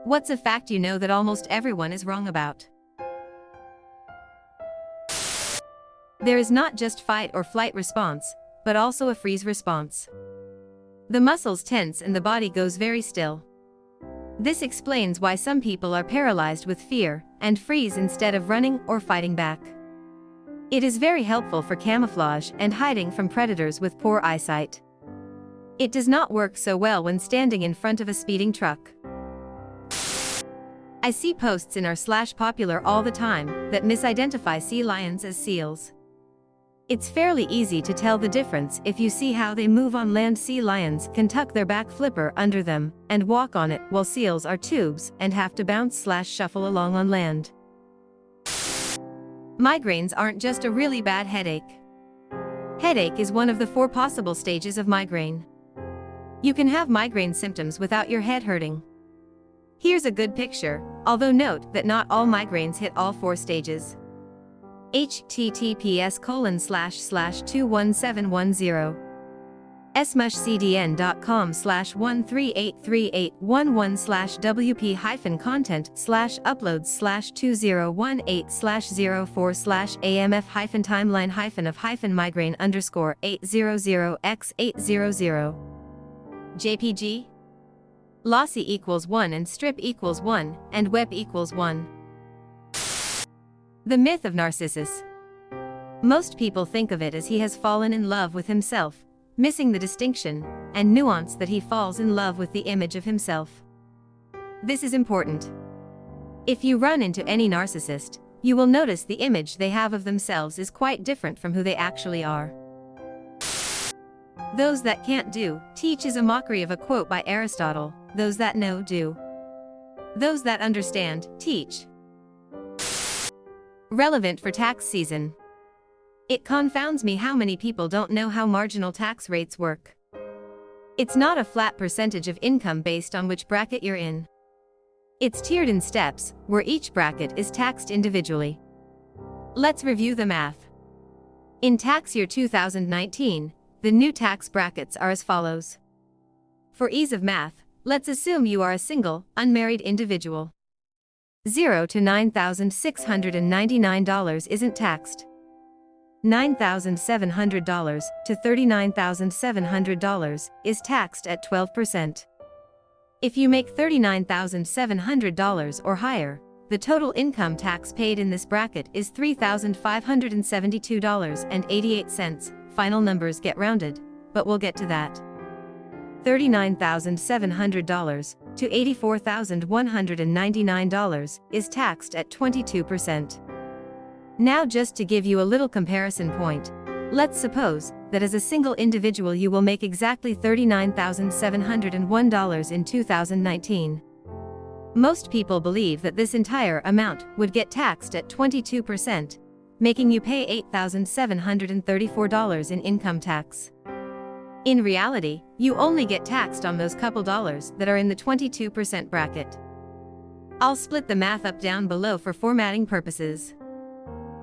What's a fact you know that almost everyone is wrong about? There is not just fight or flight response, but also a freeze response. The muscles tense and the body goes very still. This explains why some people are paralyzed with fear and freeze instead of running or fighting back. It is very helpful for camouflage and hiding from predators with poor eyesight. It does not work so well when standing in front of a speeding truck. I see posts in r/popular all the time that misidentify sea lions as seals. It's fairly easy to tell the difference if you see how they move on land. Sea lions can tuck their back flipper under them and walk on it, while seals are tubes and have to bounce/shuffle along on land. Migraines aren't just a really bad headache. Headache is one of the 4 possible stages of migraine. You can have migraine symptoms without your head hurting. Here's a good picture, although note that not all migraines hit all 4 stages. https://21710 smsh/cdn.com/1383811/wp-content/uploads/2018/04800x800 JPG? Lossy equals 1 and strip equals 1 and web equals 1. The myth of Narcissus. Most people think of it as he has fallen in love with himself, missing the distinction and nuance that he falls in love with the image of himself. This is important. If you run into any narcissist, you will notice the image they have of themselves is quite different from who they actually are. Those that can't do, teach is a mockery of a quote by Aristotle. Those that know, do. Those that understand, teach. Relevant for tax season. It confounds me how many people don't know how marginal tax rates work. It's not a flat percentage of income based on which bracket you're in. It's tiered in steps, where each bracket is taxed individually. Let's review the math. In tax year 2019, the new tax brackets are as follows. For ease of math, let's assume you are a single, unmarried individual. $0 to $9,699 isn't taxed. $9,700 to $39,700 is taxed at 12%. If you make $39,700 or higher, the total income tax paid in this bracket is $3,572.88. Final numbers get rounded, but we'll get to that. $39,700 to $84,199 is taxed at 22%. Now, just to give you a little comparison point, let's suppose that as a single individual you will make exactly $39,701 in 2019. Most people believe that this entire amount would get taxed at 22%, making you pay $8,734 in income tax. In reality, you only get taxed on those couple dollars that are in the 22% bracket. I'll split the math up down below for formatting purposes.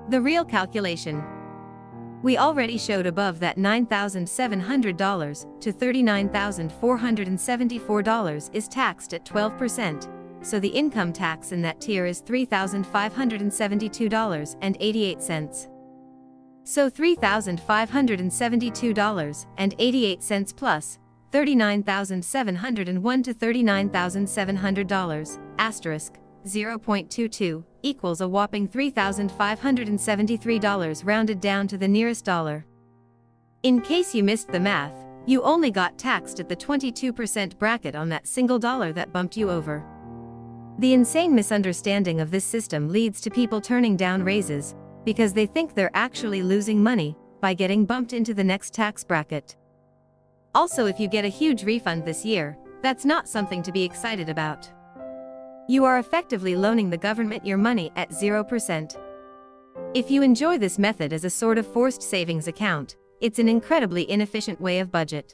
The real calculation. We already showed above that $9,700 to $39,474 is taxed at 12%, so the income tax in that tier is $3,572.88. So $3,572.88 plus $39,701 to $39,700, asterisk, 0.22, equals a whopping $3,573 rounded down to the nearest dollar. In case you missed the math, you only got taxed at the 22% bracket on that single dollar that bumped you over. The insane misunderstanding of this system leads to people turning down raises, because they think they're actually losing money by getting bumped into the next tax bracket. Also, if you get a huge refund this year, that's not something to be excited about. You are effectively loaning the government your money at 0%. If you enjoy this method as a sort of forced savings account, it's an incredibly inefficient way of budget.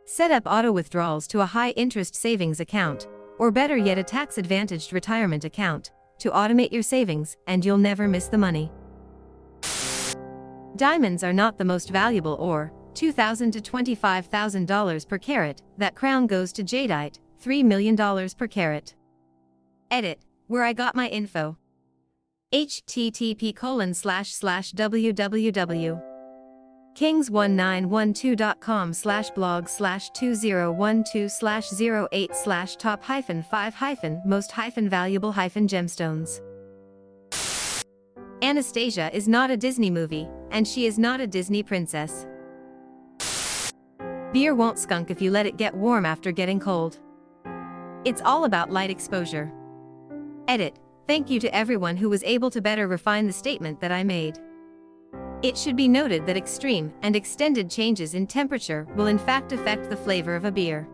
Set up auto withdrawals to a high-interest savings account, or better yet a tax-advantaged retirement account, to automate your savings, and you'll never miss the money. Diamonds are not the most valuable ore, $2,000 to $25,000 per carat. That crown goes to jadeite, $3 million per carat. Edit, where I got my info. http://www. kings1912.com/blog/2012/top-5-most-valuable-gemstones. Anastasia is not a Disney movie, and she is not a Disney princess. Beer won't skunk if you let it get warm after getting cold. It's all about light exposure. Edit, thank you to everyone who was able to better refine the statement that I made. It should be noted that extreme and extended changes in temperature will in fact affect the flavor of a beer.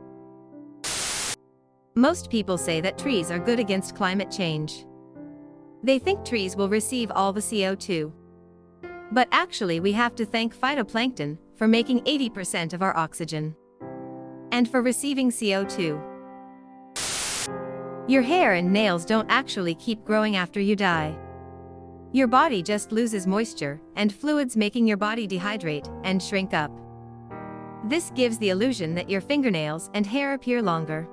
Most people say that trees are good against climate change. They think trees will receive all the CO2. But actually we have to thank phytoplankton for making 80% of our oxygen. And for receiving CO2. Your hair and nails don't actually keep growing after you die. Your body just loses moisture and fluids, making your body dehydrate and shrink up. This gives the illusion that your fingernails and hair appear longer.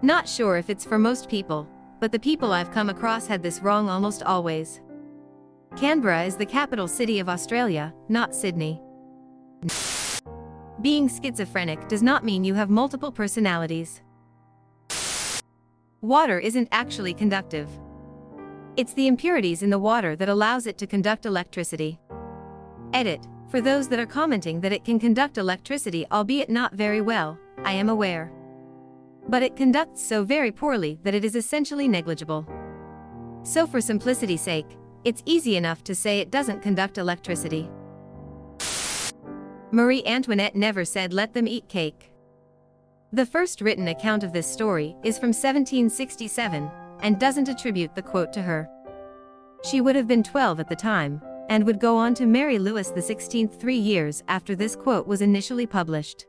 Not sure if it's for most people, but the people I've come across had this wrong almost always. Canberra is the capital city of Australia, not Sydney. Being schizophrenic does not mean you have multiple personalities. Water isn't actually conductive. It's the impurities in the water that allows it to conduct electricity. Edit, for those that are commenting that it can conduct electricity albeit not very well, I am aware. But it conducts so very poorly that it is essentially negligible. So for simplicity's sake, it's easy enough to say it doesn't conduct electricity. Marie Antoinette never said let them eat cake. The first written account of this story is from 1767, and doesn't attribute the quote to her. She would have been 12 at the time, and would go on to marry Louis XVI 3 years after this quote was initially published.